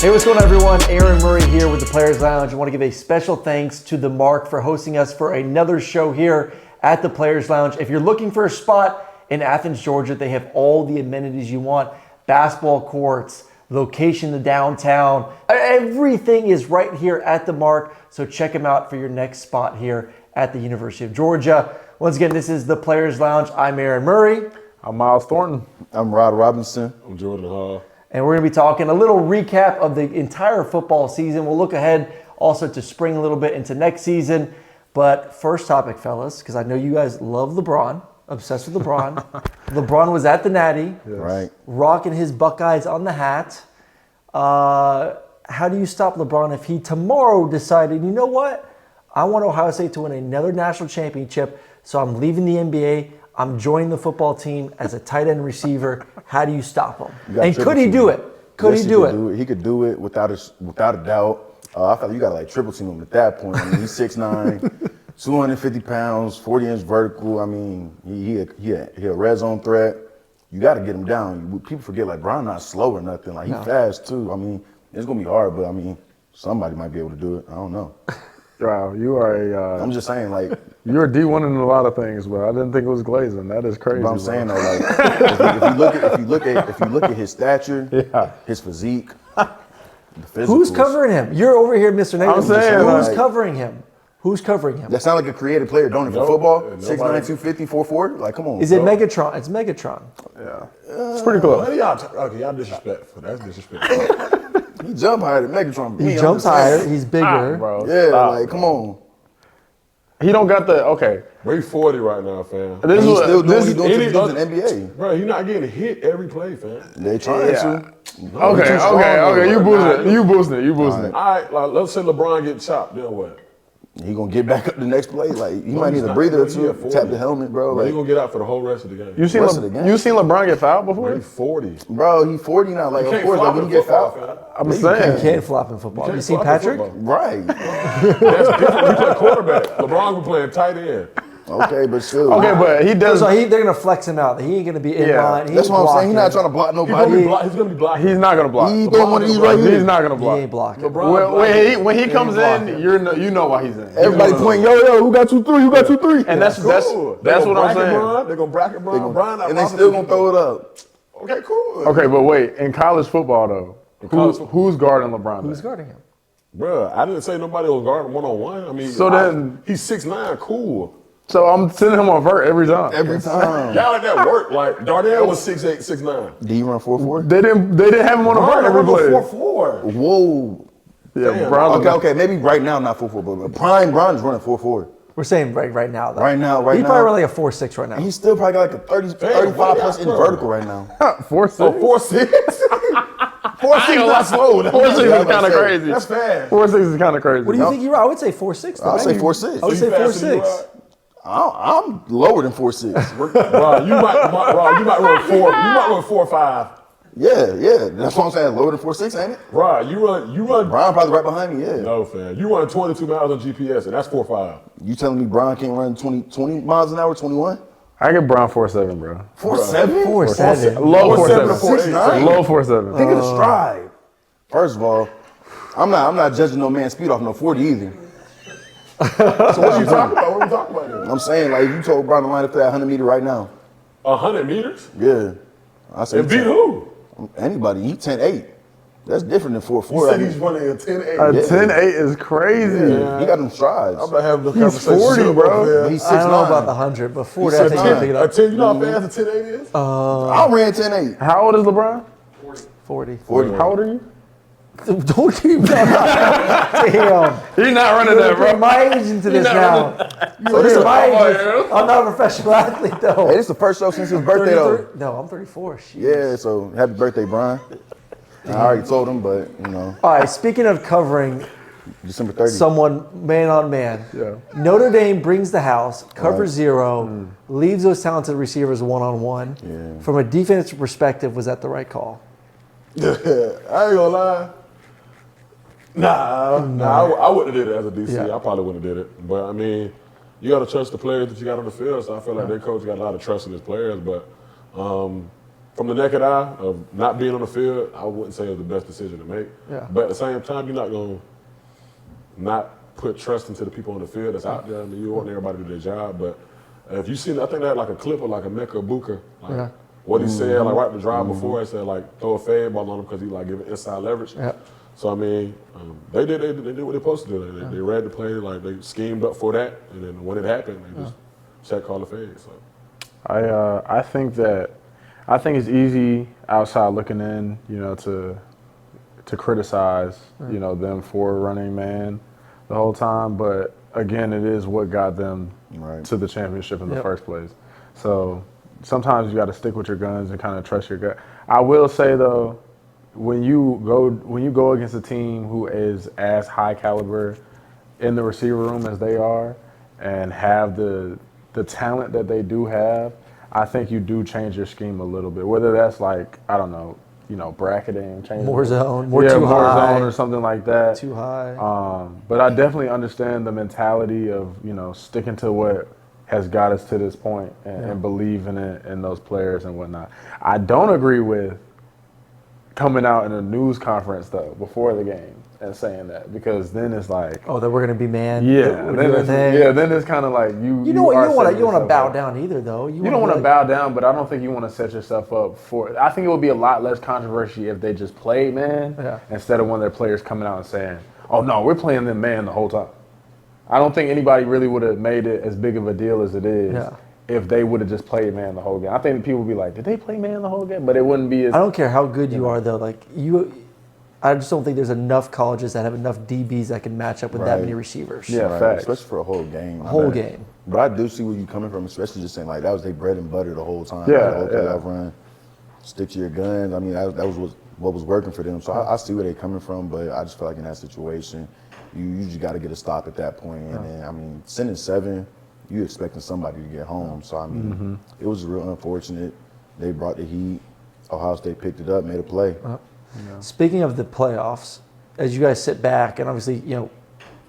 Hey, what's going on, everyone? Aaron Murray here with the Players Lounge. I want to give a special thanks to The Mark for hosting us for another show here at the Players Lounge. If you're looking for a spot in Athens, Georgia, they have all the amenities you want. Basketball courts, location to downtown. Everything is right here at The Mark, so check them out for your next spot here at the University of Georgia. Once again, this is the Players Lounge. I'm Aaron Murray. I'm Miles Thornton. I'm Rod Robinson. I'm Jordan Hall. And we're going to be talking a little recap of the entire football season. We'll look ahead also to spring a little bit into next season. But first topic, fellas, because I know you guys love LeBron, obsessed with LeBron. LeBron was at the Natty, Right. rocking his Buckeyes on the hat. How do you stop LeBron if he tomorrow decided, you know what? I want Ohio State to win another national championship, so I'm leaving the NBA. I'm joining the football team as a tight end receiver. How do you stop him? And could he do it? Could he do it? He could do it without a doubt. I felt you got to like triple team him at that point. I mean, he's 6'9", 250 pounds, 40-inch vertical. I mean, he a red zone threat. You got to get him down. People forget like Brown not slow or nothing. Like he's fast too. I mean, it's gonna be hard, but I mean, somebody might be able to do it. I don't know. Wow, you are I'm just saying, like you're D1 in a lot of things, but I didn't think it was Glazing. That is crazy. But I'm saying though, like if you look at his stature, his physique, the physicals. Who's covering him? You're over here, Mr. Nate. I'm saying, who's like, covering him? Who's covering him? That sound like a creative player, don't it? For football, nobody. 6'9", 250, 4'4". Like, come on. Is it Megatron? It's Megatron. Yeah, it's pretty close. Y'all disrespectful. That's disrespectful. He jump higher than Megatron. He jumps higher. He's bigger. Bro, Yeah, stop. like, come on. He don't got the okay. We're 40 right now, fam. And he's still doing this, what he's doing in the NBA. Bro, you're not getting hit every play, fam. They trying Yeah. to. Okay. You boosting it. All right, like, let's say LeBron get chopped, then what? He gonna get back up the next play. Like, he might he's need a not. breather or He two. at 40. Tap the helmet, bro. Bro, he Like, gonna get out for the whole rest of the game. You seen Rest of the game. you seen LeBron get fouled before? He's 40. bro, he 40 now. Like, of Can't course, like flop when in you get football, fouled. fam. I'm You saying. can't flop in football. You You can't seen flop in Patrick? football. Right. That's different. We play quarterback. LeBron was playing tight end. Okay, but still. Okay, but he does. So they're going to flex him out. He ain't going to be in Yeah. line. He That's ain't what I'm saying. He's not blocking. trying to block He's gonna nobody. be blocking. He's not gonna block. He throwing one of these right He's here. not gonna He block. ain't blocking. LeBron When he comes blocking. in, you know why he's in. Everybody pointing, yo, who got 2-3? Who got 2-3? And that's Cool. what They I'm gonna saying. Bron, they're gonna bracket Bron, and they still gonna throw it up. Okay, cool. Okay, but wait, in college football though, who's guarding LeBron? Who's guarding him? Bro, I didn't say nobody was guarding one-on-one. I mean, So then- he's 6'9", cool. So I'm sending him on vert every time. Every time. Y'all let that work. Like, Darnell was 6'8", 6'9". Do you run 4-4? They didn't have him on a vert every play. 4-4. Whoa. Yeah, Damn. Brown. Okay. Maybe right now not 4-4, but prime Brown is running 4-4. We're saying right now, though. Right now. He's probably running a 4.6 right now. And he's still probably got like a 35 plus in vertical right now. 4-6. Oh, 4'6"? 4'6" not slow. 4-6 is kind of crazy. That's fast. 4-6 is kind of crazy. What do you think you are? I would say 4.6. I'll say 4-6. I would say 4.6. I'm lower than 4-6. Bro, you might run 4. You might run 4.5. Yeah. That's what I'm saying. Lower than 4-6, ain't it? Bro, you run. Brown probably right behind me, yeah. No, fam. You run 22 miles on GPS, and that's 4.5. You telling me Brown can't run 20 miles an hour, 21? I get Brown 4-7, bro. 4-7? 4.7. Low 4.7 to 4-7. 6'9". Low 4-7. Think of the stride. First of all, I'm not judging no man's speed off no 40 either. So what you talking about? What are we talking about here? I'm saying, like, you told Brown to line up for that 100 meter right now. 100 meters? Yeah. I said, And beat who? Anybody. He 10-8. That's different than 4-4. You said he's running a 10.8. A 10-8 is crazy. He got them strides. I'm about to have the He's conversation. 40, bro. But he's 6'9". I don't know about the 100, but 40, I think you can pick it A up. 10, you know how fast a 10.8 is? I ran 10-8. How old is LeBron? 40. 40. How old are you? Don't keep Damn. He's not running that, Bring bro. my age into this now. So this is my age. I'm not a professional athlete, though. Hey, this is the first show since his birthday, 33? though. No, I'm 34. Shit. Yeah, so happy birthday, Brian. I already told him, but, All right, speaking of covering December 30th. someone man on man, Yeah. Notre Dame brings the house, cover zero, leaves those talented receivers one-on-one. Yeah. From a defensive perspective, was that the right call? I ain't gonna lie. Nah, I wouldn't have did it as a DC. Yeah. I probably wouldn't have did it. But I mean, you got to trust the players that you got on the field. So I feel like their coach got a lot of trust in his players. But from the naked eye of not being on the field, I wouldn't say it was the best decision to make. Yeah. But at the same time, you're not going to not put trust into the people on the field that's out there. I mean, you want everybody to do their job. But if you see, I think they had like a clip of like a Mecca Booker. Like, what he said, like right the drive before, he said like throw a fade ball on him because he like giving inside leverage. Yeah. So I mean, they did what they're supposed to do. They read the play, like they schemed up for that, and then when it happened, they just check call the fade. So I think it's easy outside looking in, you know, to criticize, you know, them for running man the whole time, but again, it is what got them to the championship in the first place. So sometimes you got to stick with your guns and kind of trust your gut. I will say though, when you go against a team who is as high caliber in the receiver room as they are and have the talent that they do have, I think you do change your scheme a little bit. Whether that's like, I don't know, you know, bracketing, changing More zone, more too high. zone or something like that. Too high. But I definitely understand the mentality of, you know, sticking to what has got us to this point and believing in those players and whatnot. I don't agree with coming out in a news conference though before the game and saying that, because then it's like, oh, that we're gonna be man. Then it's kind of like you don't want to bow up. down either though. You don't want to bow down, but I don't think you want to set yourself up for. I think it would be a lot less controversy if they just played man instead of one of their players coming out and saying, "Oh no, we're playing them man the whole time." I don't think anybody really would have made it as big of a deal as it is if they would have just played man the whole game. I think people would be like, "Did they play man the whole game?" But it wouldn't be as. I don't care how good you are though. Like I just don't think there's enough colleges that have enough DBs that can match up with that many receivers. Yeah, facts. Especially for a whole game. Whole game. But I do see where you're coming from, especially just saying like that was their bread and butter the whole time. Yeah, the whole playoff run. Stick to your guns. I mean, that was what was working for them. So I see where they're coming from, but I just feel like in that situation, you just got to get a stop at that point. And then, I mean, sending 7, you expecting somebody to get home. So I mean, it was real unfortunate. They brought the heat. Ohio State picked it up, made a play. Speaking of the playoffs, as you guys sit back, and obviously, you know,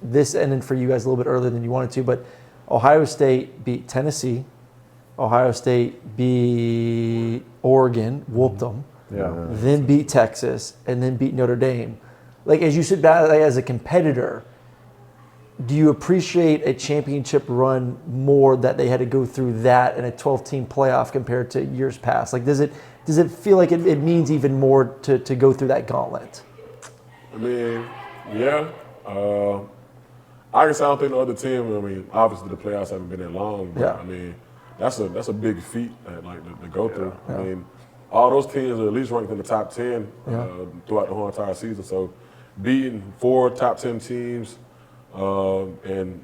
this ended for you guys a little bit earlier than you wanted to, but Ohio State beat Tennessee. Ohio State beat Oregon, whooped them. Then beat Texas, and then beat Notre Dame. Like, as you sit back as a competitor, do you appreciate a championship run more that they had to go through that in a 12-team playoff compared to years past? Like, does it feel like it means even more to go through that gauntlet? I mean, yeah. I guess I don't think the other team. I mean, obviously the playoffs haven't been that long, but I mean, that's a big feat to go through. I mean, all those teams are at least ranked in the top 10 throughout the whole entire season. So, beating 4 top 10 teams in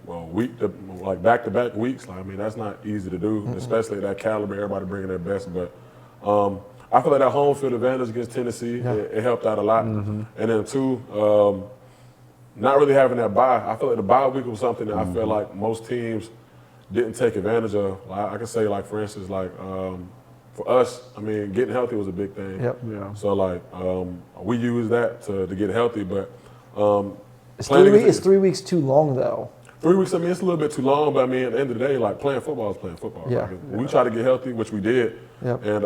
back-to-back weeks, I mean, that's not easy to do, especially at that caliber. Everybody bringing their best, but I feel like that home field advantage against Tennessee it helped out a lot. And then 2, not really having that bye. I feel like the bye week was something that I feel like most teams didn't take advantage of. I can say, like, for instance, like for us, I mean, getting healthy was a big thing. So like we use that to get healthy, but it's 3 weeks too long though. 3 weeks, I mean, it's a little bit too long, but I mean, at the end of the day, like, playing football is playing football. Like, we try to get healthy, which we did, and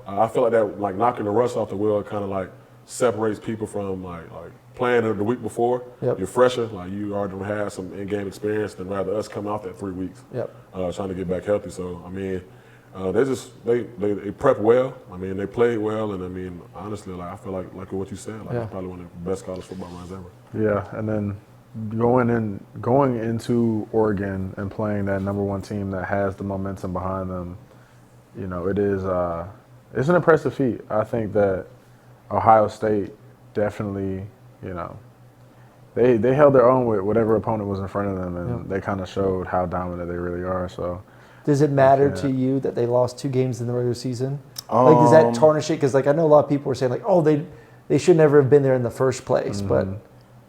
I feel like that, like, knocking the rust off the wheel kind of like separates people from like playing the week before. You're fresher, like you already had some in-game experience than rather us coming off that 3 weeks, trying to get back healthy. So I mean, they prep well. I mean, they played well, and I mean, honestly, like I feel like what you said, like it's probably one of the best college football runs ever. Yeah, and then going into Oregon and playing that #1 team that has the momentum behind them, you know, it's an impressive feat. I think that Ohio State definitely, you know, they held their own with whatever opponent was in front of them, and they kind of showed how dominant they really are. So, does it matter to you that they lost 2 games in the regular season? Like, does that tarnish it? Because, like, I know a lot of people are saying, like, oh, they should never have been there in the first place, but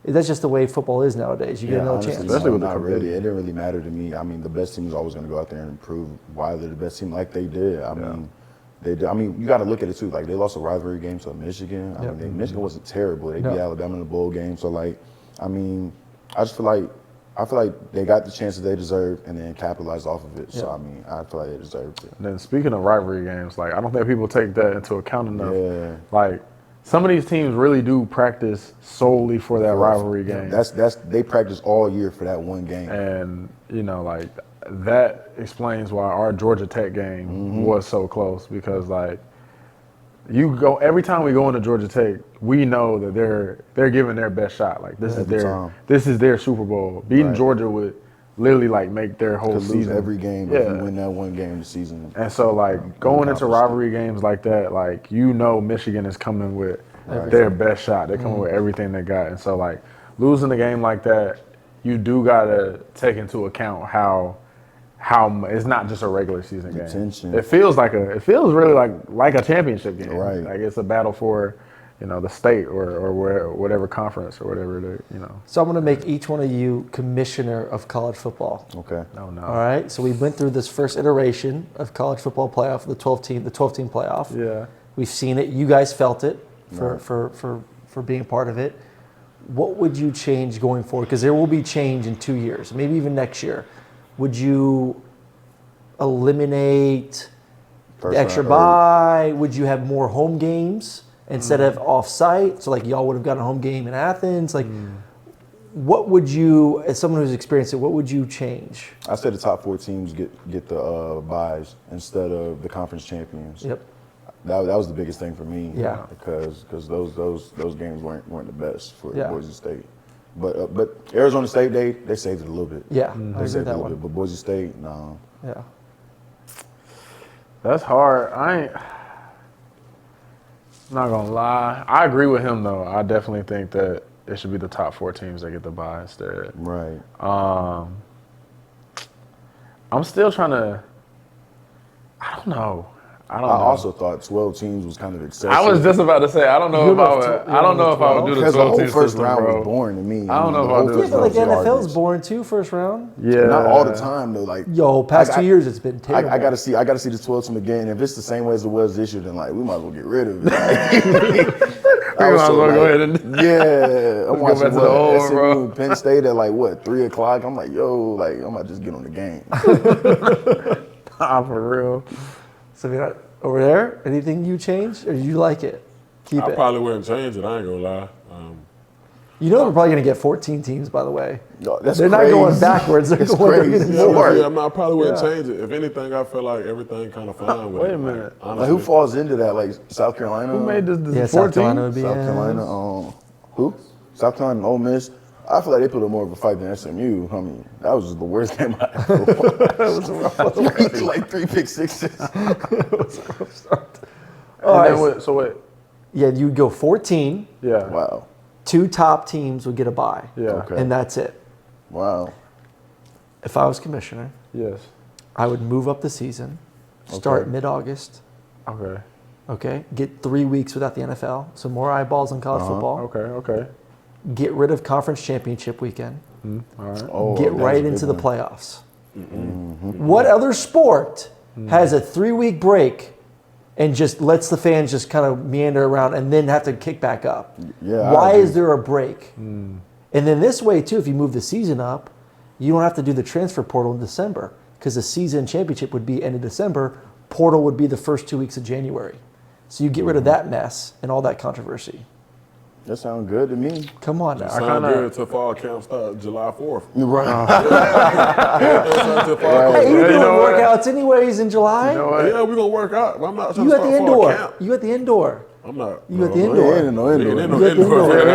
that's just the way football is nowadays. You get another chance. Especially with not really. It didn't really matter to me. I mean, the best team is always going to go out there and prove why they're the best team, like they did. I mean, they did. I mean, you got to look at it too. Like, they lost a rivalry game to Michigan. I mean, Michigan wasn't terrible. They beat Alabama in the bowl game. So, like, I mean, I just feel like I feel like they got the chances they deserved and then capitalized off of it. So, Yeah. I mean, I feel like they deserved it. And then speaking of rivalry games, like I don't think people take that into account enough. Yeah. Like some of these teams really do practice solely for that rivalry game. They practice all year for that one game. And, you know, like that explains why our Georgia Tech game was so close because like every time we go into Georgia Tech, we know that they're giving their best shot. Like this is their Super Bowl. Beating Georgia would literally like make their whole Could lose season. every game if you win that one game of the season. And so like going into rivalry games like that, like you know Michigan is coming with their best shot. They're coming with everything they got. And so like losing a game like that, you do gotta take into account how it's not just a regular season game. Tension. It feels really like a championship game. Right. Like it's a battle for, you know, the state or whatever conference or whatever you know. So I'm going to make each one of you commissioner of college football. Okay. Oh no. All right. So we went through this first iteration of college football playoff, the 12 team playoff. Yeah. We've seen it. You guys felt it for being part of it. What would you change going forward? Because there will be change in 2 years, maybe even next year. Would you eliminate the extra bye? Would you have more home games instead of off-site? So like y'all would have gotten a home game in Athens. Like, what would you, as someone who's experienced it, what would you change? I said the top 4 teams get the byes instead of the conference champions. Yep. That was the biggest thing for me. Yeah. Because those games weren't the best for Yeah. Boise State. But Arizona State they saved it a little bit. Yeah, I They agree with saved it a that little one. bit. But Boise State, no. Yeah. That's hard. I'm not gonna lie. I agree with him though. I definitely think that it should be the top 4 teams that get the bye instead. Right. I'm still trying to. I don't know. I also thought 12 teams was kind of excessive. I was just about to say I don't know if I would. I don't know if I would do the because 12 the whole team first system, round bro. was boring to me. I don't know if The I'll whole do first it. Yeah, but like round was NFL's garbage. boring too, first round. Yeah, Not all the time though. Like Past 2 years it's been I terrible. gotta see this 12 team again. If it's the same way as it was this year, then like we might as well get rid of it. We might as well go ahead and yeah. I'm watching back to the old, SMU bro. and Penn State at like what 3 o'clock. I'm like, yo, like I might just get on the game. for real. So you're not over there. Anything you change, or you like it? Keep I it. probably wouldn't change it. I ain't gonna lie. You know they're probably going to get 14 teams, by the way. No, that's They're crazy. not going backwards. They're It's going crazy. getting Yeah, more. right. I probably wouldn't change it. If anything, I feel like everything kind of fine with it. Wait a minute. Like, Like, who falls into that? Like South Carolina. Who made this Yeah, 14? South Carolina would be South in. Carolina. Who? South Carolina and Ole Miss. I feel like they put up more of a fight than SMU. I mean, that was the worst game I ever watched. That was a rough one. Like 3 pick sixes. All right. So wait. Yeah, you'd go 14. Yeah. Wow. 2 top teams would get a bye. Yeah. Okay. And that's it. Wow. If I was commissioner, Yes. I would move up the season, start Okay. mid-August, Okay. okay? Get 3 weeks without the NFL, so more eyeballs on college football. Okay. Get rid of conference championship weekend. All right. Oh, Get that's right a good into the one. playoffs. What other sport has a 3-week break and just lets the fans just kind of meander around and then have to kick back up? Yeah, I Why agree. is there a break? And then this way, too, if you move the season up, you don't have to do the transfer portal in December because the season championship would be end of December. Portal would be the first 2 weeks of January. So you get rid of that mess and all that controversy. That sounds good to me. Come on now. Sound good till fall camp start July 4th. You're right. Till fall Hey, camp. you doing know what? workouts anyways in July? Yeah, we're gonna work out. I'm not trying You to at the start fall indoor. camp. You at the indoor. I'm not. You at the no, indoor. Ain't no We indoor. ain't no You at the indoor. indoor.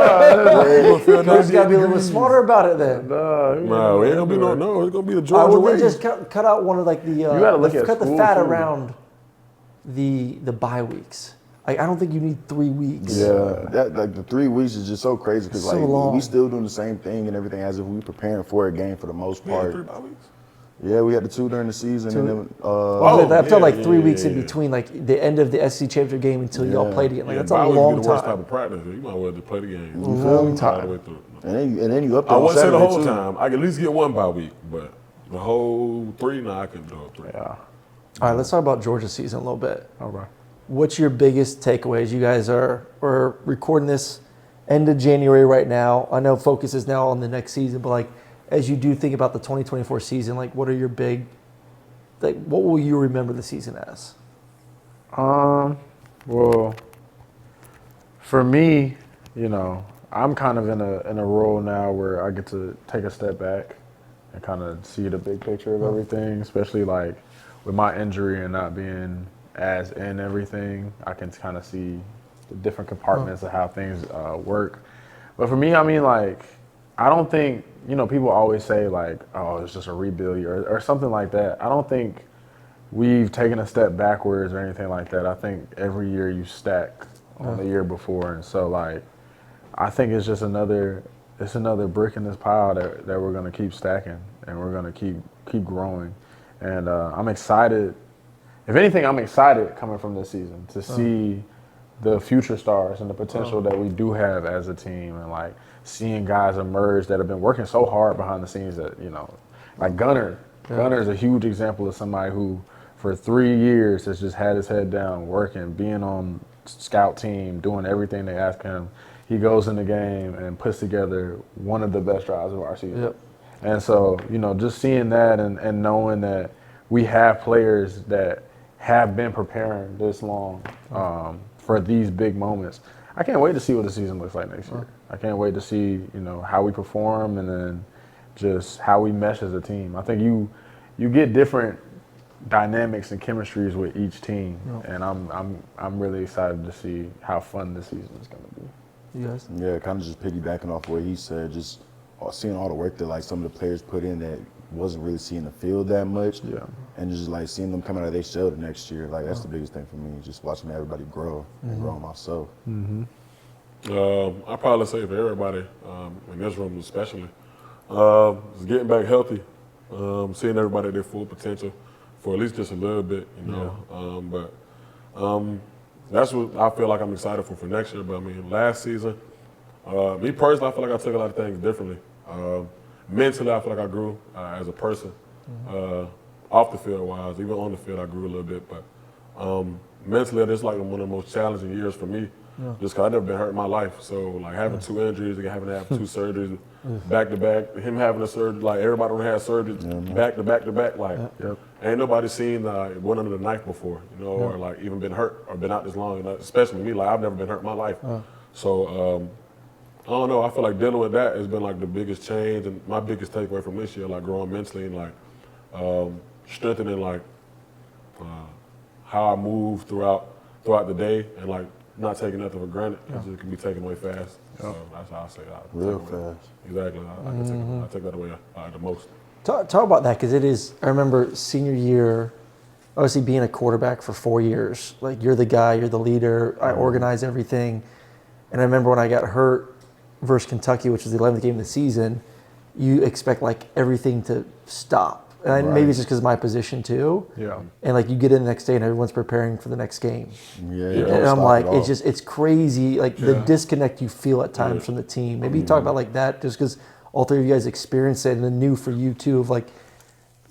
Yeah. Coach got to be a little bit smarter about it then. No, it ain't gonna be no. It's gonna be the I Georgia would way. then just cut out one of like the you gotta look at cut the school, fat too. around the bye weeks. Like, I don't think you need 3 weeks. Yeah, that like the 3 weeks is just so crazy because So like long. we still doing the same thing and everything as if we preparing for a game for the most We had part. 3 bye weeks. Yeah, we had the 2 during the season and then I've done yeah, like 3 yeah, weeks in yeah. between, like the end of the SEC championship game until y'all Yeah. played again. Like Yeah, that's a bye week long be the worst type time. of practice. You might as well just play the game. Long All the time. way through. and then you up I there on wouldn't say the Saturday, whole too. time. I could at least get 1 bye week, but the whole 3, nah, I couldn't do it. 3. Yeah. All right, let's talk about Georgia season a little bit. Okay. What's your biggest takeaways? You guys are recording this end of January right now. I know focus is now on the next season, but like as you do think about the 2024 season, like what are your big, like what will you remember the season as? Well, for me, you know, I'm kind of in a role now where I get to take a step back and kind of see the big picture of everything, especially like with my injury and not being as in everything, I can kind of see the different compartments of how things work. But for me, I mean, like, I don't think, you know, people always say like, oh, it's just a rebuild year or something like that. I don't think we've taken a step backwards or anything like that. I think every year you stack on the year before. And so like, I think it's just another brick in this pile that we're going to keep stacking and we're going to keep growing. And I'm excited. If anything, I'm excited coming from this season to see the future stars and the potential that we do have as a team, and like seeing guys emerge that have been working so hard behind the scenes that, you know, like Gunner. Gunner is a huge example of somebody who for 3 years has just had his head down, working, being on scout team, doing everything they ask him. He goes in the game and puts together one of the best drives of our season. Yep. And so, you know, just seeing that and knowing that we have players that have been preparing this long for these big moments. I can't wait to see what the season looks like next year. I can't wait to see, you know, how we perform and then just how we mesh as a team. I think you get different dynamics and chemistries with each team, and I'm really excited to see how fun this season is going to be. You guys? Yeah, kind of just piggybacking off what he said, just seeing all the work that like some of the players put in that wasn't really seeing the field that much. Yeah. And just like seeing them come out of their shell the next year, like that's the biggest thing for me. Just watching everybody grow and grow myself. I probably say for everybody in this room especially, is getting back healthy, seeing everybody at their full potential for at least just a little bit, you know. But that's what I feel like I'm excited for next year. But I mean, last season, me personally, I feel like I took a lot of things differently. Mentally, I feel like I grew as a person. Off the field wise, even on the field, I grew a little bit. But mentally, it's like one of the most challenging years for me. Just because I've never been hurt in my life. So like having 2 injuries and having to have 2 surgeries back to back, him having a surgery, like everybody don't have surgeries back to back to back. Like ain't nobody seen one under the knife before, you know, or like even been hurt or been out this long. You know, especially me, like I've never been hurt in my life. So I don't know. I feel like dealing with that has been like the biggest change and my biggest takeaway from this year, like growing mentally and like strengthening like how I move throughout the day and like not taking nothing for granted because it can be taken away fast. So that's how I say that. Real fast. Exactly. I take that away the most. Talk about that, because it is, I remember senior year, obviously being a quarterback for 4 years, like you're the guy, you're the leader, I organize everything. And I remember when I got hurt versus Kentucky, which was the 11th game of the season, you expect like everything to stop. And maybe it's just because of my position too. Yeah. And like you get in the next day and everyone's preparing for the next game. Yeah. And I'm like, it's crazy, like the disconnect you feel at times from the team. Maybe you talk about like that, just because all three of you guys experienced it, and then new for you too, of like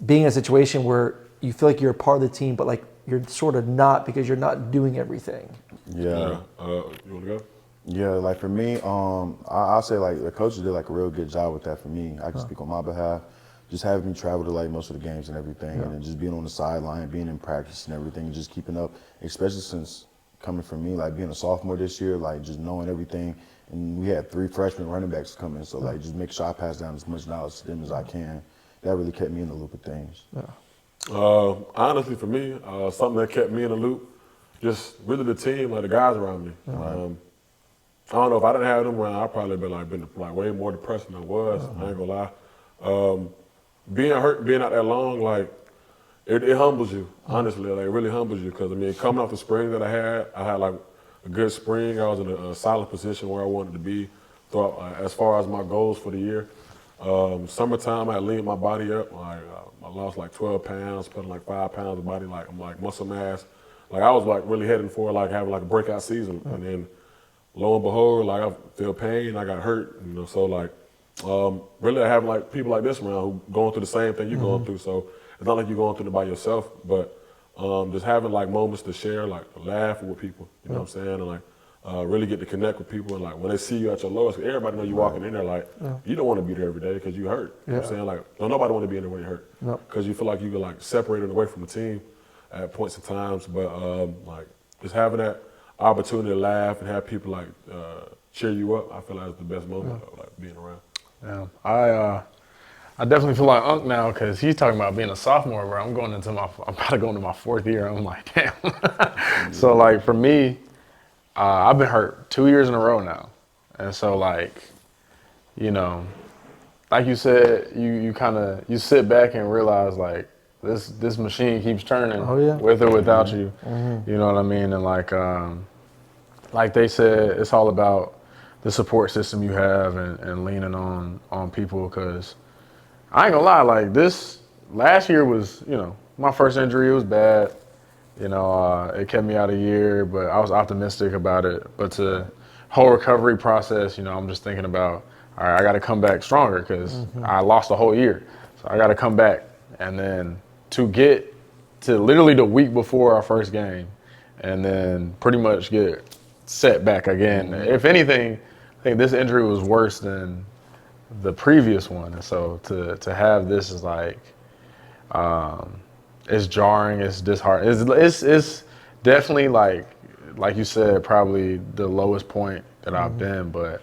being in a situation where you feel like you're a part of the team, but like you're sort of not because you're not doing everything. Yeah. You want to go? Yeah, like for me, I'll say like the coaches did like a real good job with that for me. I can speak on my behalf. Just having me travel to like most of the games and everything, and then just being on the sideline, being in practice and everything, and just keeping up, especially since coming from me, like being a sophomore this year, like just knowing everything. And we had 3 freshman running backs coming, so like just make sure I pass down as much knowledge to them as I can. That really kept me in the loop of things. Honestly, for me, something that kept me in the loop, just really the team, like the guys around me. I don't know if I didn't have them around, I'd probably been way more depressed than I was. I ain't gonna lie. Being hurt, being out that long, like it humbles you. Honestly, like it really humbles you. Because I mean, coming off the spring that I had like a good spring. I was in a solid position where I wanted to be. Throughout, as far as my goals for the year, summertime I leaned my body up. I lost like 12 pounds, put on like 5 pounds of body. Like I'm like muscle mass. Like I was like really heading for like having like a breakout season, and then lo and behold, like I feel pain. I got hurt, you know. So like. Really having like people like this around who going through the same thing you're going through. So it's not like you're going through it by yourself, but just having like moments to share, like laugh with people, you know what I'm saying? And like really get to connect with people. And like when they see you at your lowest, everybody know you walking in there like you don't want to be there every day because you hurt. You know what I'm saying? Like nobody want to be in there when you hurt because you feel like you get like separated away from the team at points and times. But like just having that opportunity to laugh and have people like cheer you up, I feel like it's the best moment of like being around. Yeah, I definitely feel like Unc now because he's talking about being a sophomore, bro. I'm about to go into my 4th year. I'm like, damn. So like for me, I've been hurt 2 years in a row now, and so like, you know, like you said, you sit back and realize like this machine keeps turning with or without you. You know what I mean? And like they said, it's all about the support system you have and leaning on people because I ain't gonna lie, like this last year was, you know, my first injury. It was bad. You know, it kept me out a year, but I was optimistic about it. But the whole recovery process, you know, I'm just thinking about, all right, I got to come back stronger because I lost a whole year. So I got to come back. And then to get to literally the week before our first game and then pretty much get set back again. If anything, I think this injury was worse than the previous one. And so to have this is like, it's jarring, it's disheartening. It's definitely like you said, probably the lowest point that I've been, but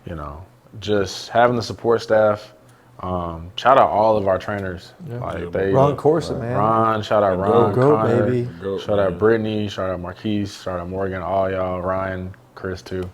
you know, just having the support staff, shout out all of our trainers. Ron Corson, man. Ron, shout out Ron, Go, Connor, baby. Shout out Brittany, shout out Marquise, shout out Morgan, all y'all, Ryan, Chris too.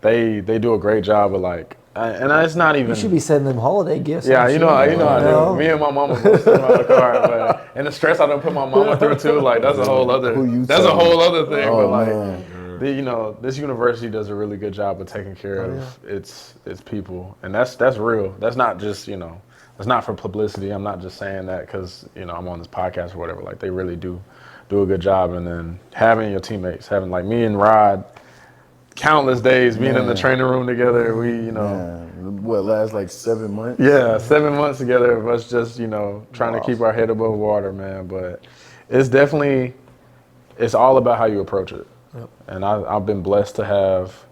They do a great job of like, and it's not even. You should be sending them holiday gifts. Yeah, you know I do. Me and my mama both send them out the car, but and the stress I don't put my mama through too. Like that's a whole other. That's a whole other thing. But like, you know, this university does a really good job of taking care of its people, and that's real. That's not just, you know, that's not for publicity. I'm not just saying that because, you know, I'm on this podcast or whatever. Like they really do a good job, and then having your teammates, having like me and Rod. Countless days being in the training room together. We, you know, what last like 7 months? Yeah, 7 months together of us just, you know, trying to keep our head above water, man. But it's definitely, it's all about how you approach it. And I've been blessed to have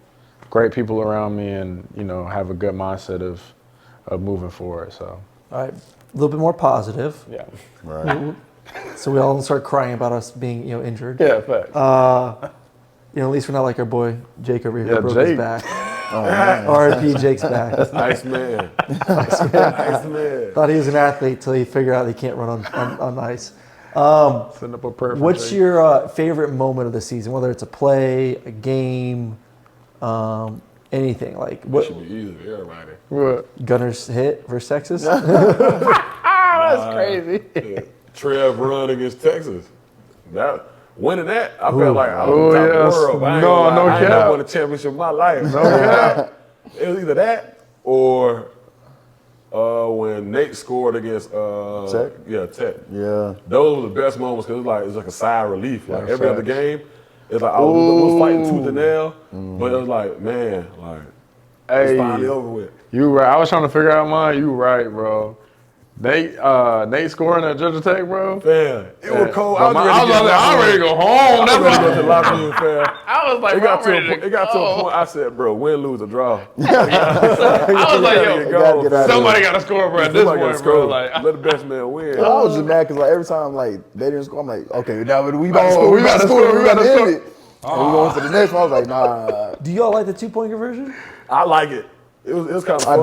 great people around me, and you know, have a good mindset of moving forward. So. All right, a little bit more positive. Yeah. Right. So we all don't start crying about us being, you know, injured. Yeah, facts. You know, at least we're not like our boy Jake over here who broke Jake. his back. R.I.P. Jake's back. Nice man. Nice man. Thought he was an athlete till he figured out he can't run on ice. Send up a prayer for What's Jake. your favorite moment of the season? Whether it's a play, a game, anything. Like That what? should be easy for everybody. What? Gunner's hit versus Texas. That's crazy. Trev run against Texas. Winning that, I felt like I was top of the world. I ain't never won a championship in my life. No cap. It was either that or when Nate scored against Tech? Yeah, Tech. Yeah. Those were the best moments because it's like a sigh of relief. Like every other game, it's like I was fighting tooth and nail, but it was like, man, like it's finally over with. You right. I was trying to figure out mine. You right, bro. Nate scoring at Georgia Tech, bro. Fam, it was cold. I was ready to go home. I was ready to go to the locker room, fam. I was like, It got to a point. I said, bro, win, lose, or draw. I was like, yo, somebody got to score, bro. At this point, bro. Like, let the best man win. I was just mad because like every time like they didn't score, I'm like, okay, now we got to score. we gotta score. We got to end it. And we going to the next one. I was like, nah. Do y'all like the 2-point conversion? I like it. It was kind of fun.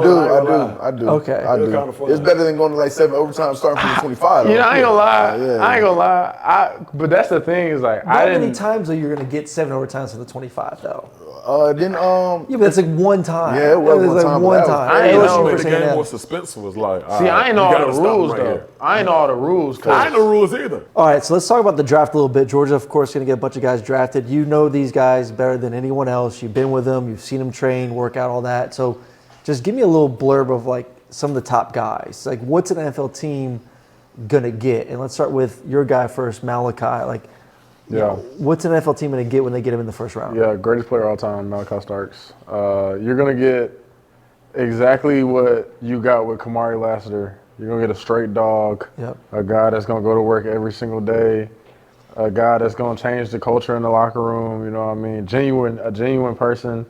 I do. Okay. I do. It was kinda fun. It's better than going to like 7 overtime starting from the 25. you know, I ain't gonna lie. Yeah. I ain't gonna lie. But that's the thing is like, How many times are you going to get 7 overtimes for the 25 though? Then Yeah, but it's like one time. Yeah, it was one like time, one but that was time. I ain't LSU know The versus game A&M. was suspense was like. see, I ain't know all the rules right though. here. I ain't know all the rules. I ain't no rules either. All right, so let's talk about the draft a little bit. Georgia, of course, going to get a bunch of guys drafted. You know these guys better than anyone else. You've been with them. You've seen them train, work out, all that. So just give me a little blurb of like some of the top guys. Like what's an NFL team going to get? And let's start with your guy first, Malachi. Like, what's an NFL team going to get when they get him in the first round? Yeah, greatest player of all time, Malachi Starks. You're going to get exactly what you got with Kamari Lassiter. You're going to get a straight dog, a guy that's going to go to work every single day. a guy that's gonna change the culture in the locker room. You know what I mean? A genuine person.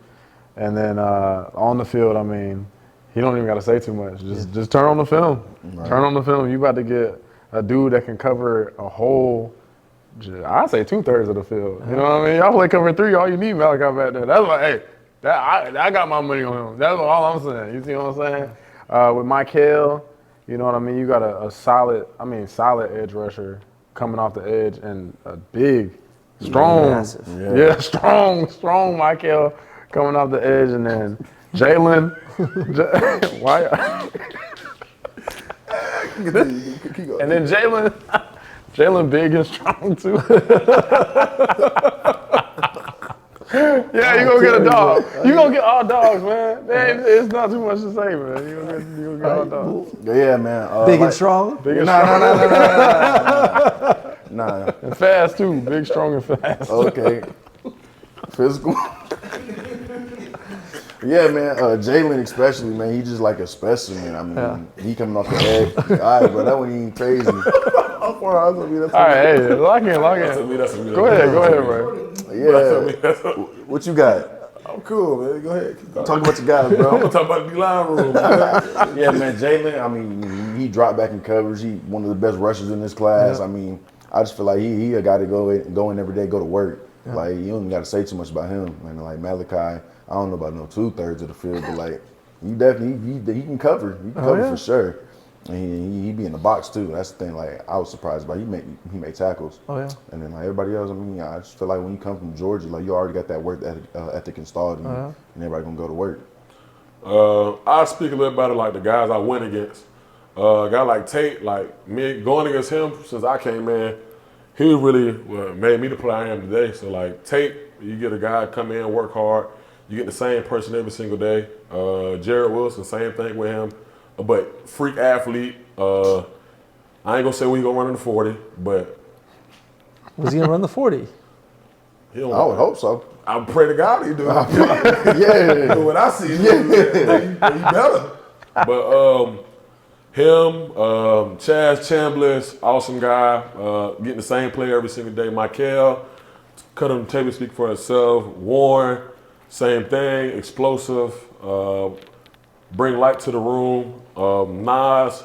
And then on the field, I mean, he don't even got to say too much. Just turn on the film. Right. Turn on the film. You about to get a dude that can cover a whole. I'd say 2/3 of the field. You know what I mean? Y'all play cover 3. All you need Malachi back there. That's like, hey, I got my money on him. That's all I'm saying. You see what I'm saying? With Michael, you know what I mean? You got a solid edge rusher coming off the edge and a big, strong, strong Michael coming off the edge, and then Jalen. Why? And then Jalen big and strong too. Yeah, you gonna get a dog. You gonna get all dogs, man. It's not too much to say, man. You gonna get all dogs. Yeah, man. Big and strong? Big and strong. Nah. And fast too. Big, strong, and fast. Okay. Physical. Yeah, man. Jalen especially, man. He just like a specimen. I mean, he coming off the edge. All right, bro. That one ain't crazy. All right, hey, lock in. Go ahead, bro. Yeah. What you got? I'm cool, man. Go ahead. Talk about your guys, bro. I'm gonna talk about the line room. Yeah, man. Jalen, I mean, he dropped back in coverage. He one of the best rushers in this class. Yeah. I mean, I just feel like he a guy to go in every day, go to work. Yeah. Like, you don't even got to say too much about him. And like Malachi, I don't know about no 2/3 of the field, but like, he definitely he can cover. He can cover for sure. And he be in the box too. That's the thing. Like, I was surprised about. He made tackles. Oh yeah. And then like everybody else, I mean, I just feel like when you come from Georgia, like you already got that work ethic installed in you, and everybody gonna go to work. I'll speak a little about it like the guys I went against. A guy like Tate, like me going against him since I came in, he was really what made me the player I am today. So like Tate, you get a guy come in, work hard, you get the same person every single day. Jared Wilson, same thing with him, but freak athlete. I ain't gonna say we gonna run in the 40, but was he gonna run the 40? I would hope so. I pray to God he do. Yeah. What I see, he better. But him, Chaz Chambliss, awesome guy, getting the same play every single day. Michael, cut on the table, speak for himself. Warren, same thing, explosive, bring light to the room. Nas,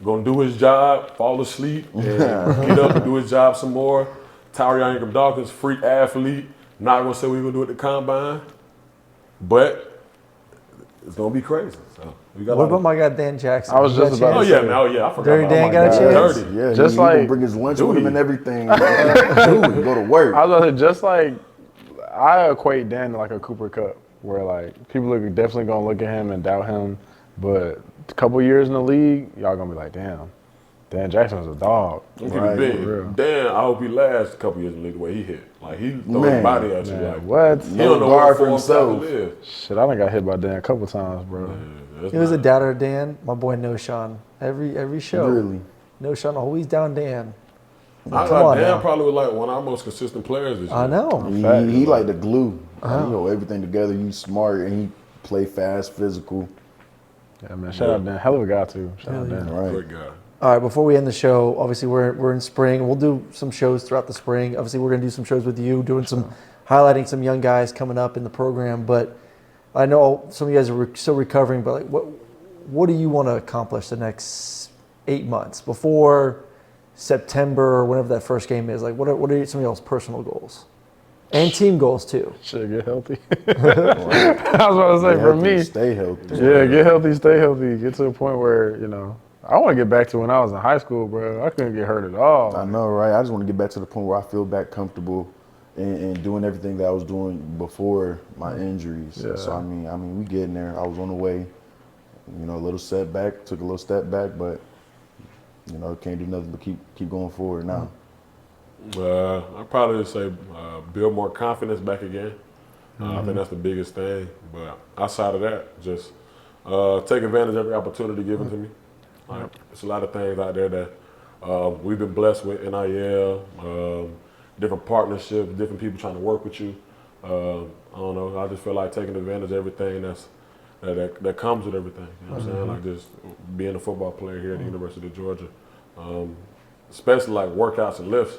gonna do his job, fall asleep, and get up and do his job some more. Tyrion Ingram-Dawkins, freak athlete. Not gonna say we're gonna do it at the combine, but it's gonna be crazy. So we got. What about my guy Dan Jackson? I was just about. Oh yeah, man. Oh yeah, I forgot. Dirty about Dan got a chance. Dirty. Yeah, just he like bring his lunch with him and everything. Dude, go to work. I was about to say, just like I equate Dan to like a Cooper Kupp, where like people are definitely gonna look at him and doubt him, but a couple years in the league, y'all gonna be like, damn, Dan Jackson's a dog. Right, big. Dan, I hope he lasts a couple years in the league the way he hit. Like he throw his body at you. Like what? He don't know guard where for himself. Shit, I done got hit by Dan a couple times, bro. Yeah, he was a doubter, Dan. My boy No Sean. Every show. Really? No Sean always down Dan. Dan probably was like one of our most consistent players this year. I know. He like the glue. Like, you know everything together. You smart and he play fast, physical. Yeah, man. Shout out Dan. Hell of a guy too. Shout out Dan. Right. Great guy. All right, before we end the show, obviously we're in spring. We'll do some shows throughout the spring. Obviously, we're going to do some shows with you, highlighting some young guys coming up in the program. But I know some of you guys are still recovering. But like, what do you want to accomplish the next 8 months before September or whenever that first game is? Like, what are some of y'all's personal goals and team goals too? Should get healthy. I was about to say for me, stay healthy. Yeah, get healthy, stay healthy. Get to a point where I want to get back to when I was in high school, bro. I couldn't get hurt at all. I know, right? I just want to get back to the point where I feel back comfortable and doing everything that I was doing before my injuries. Yeah. So, I mean, we getting there. I was on the way. A little setback, took a little step back, but, can't do nothing but keep going forward now. I'd probably say build more confidence back again. I think that's the biggest thing. But outside of that, just take advantage of every opportunity given to me. There's a lot of things out there that we've been blessed with, NIL, different partnerships, different people trying to work with you. I don't know. I just feel like taking advantage of everything that comes with everything. You know what I'm saying? Like just being a football player here at the University of Georgia, especially like workouts and lifts.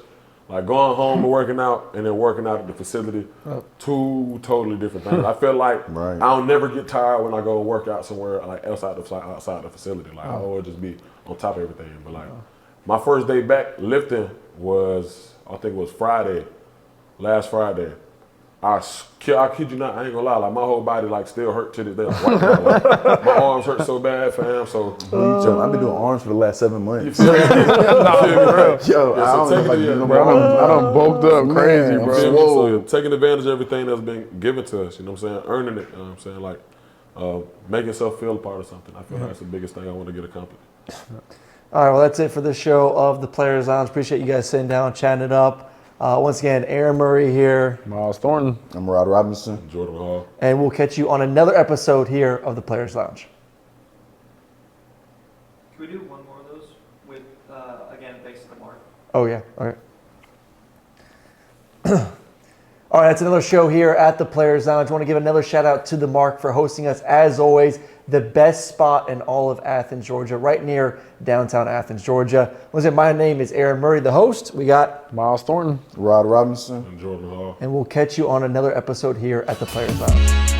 Like going home and working out and then working out at the facility, two totally different things. I feel like I'll never get tired when I go and work out somewhere like outside the facility. Like I always just be on top of everything. But like my first day back lifting was, I think it was Friday, last Friday. I kid you not, I ain't gonna lie, like my whole body like still hurt to this day. Like, my arms hurt so bad, fam. So I've been doing arms for the last 7 months. you feel me? You feel me? Yo, I don't know if I can do no more I arms. done bulked up crazy, Man, bro. Feel me? Whoa. So taking advantage of everything that's been given to us, you know what I'm saying? Earning it, you know what I'm saying? Like making yourself feel a part of something. I feel like that's the biggest thing I want to get accomplished. All right, well, that's it for this show of the Players Lounge. Appreciate you guys sitting down, chatting it up. Once again, Aaron Murray here. Miles Thornton. I'm Rod Robinson. Jordan Hall. And we'll catch you on another episode here of the Players Lounge. Can we do one more of those with, again, thanks to the Mark? Oh, yeah. All right. All right, that's another show here at the Players Lounge. I want to give another shout out to the Mark for hosting us, as always. The best spot in all of Athens, Georgia, right near downtown Athens, Georgia. Once again, my name is Aaron Murray, the host. We got Miles Thornton. Rod Robinson. And Jordan Hall. and we'll catch you on another episode here at the Players Lounge.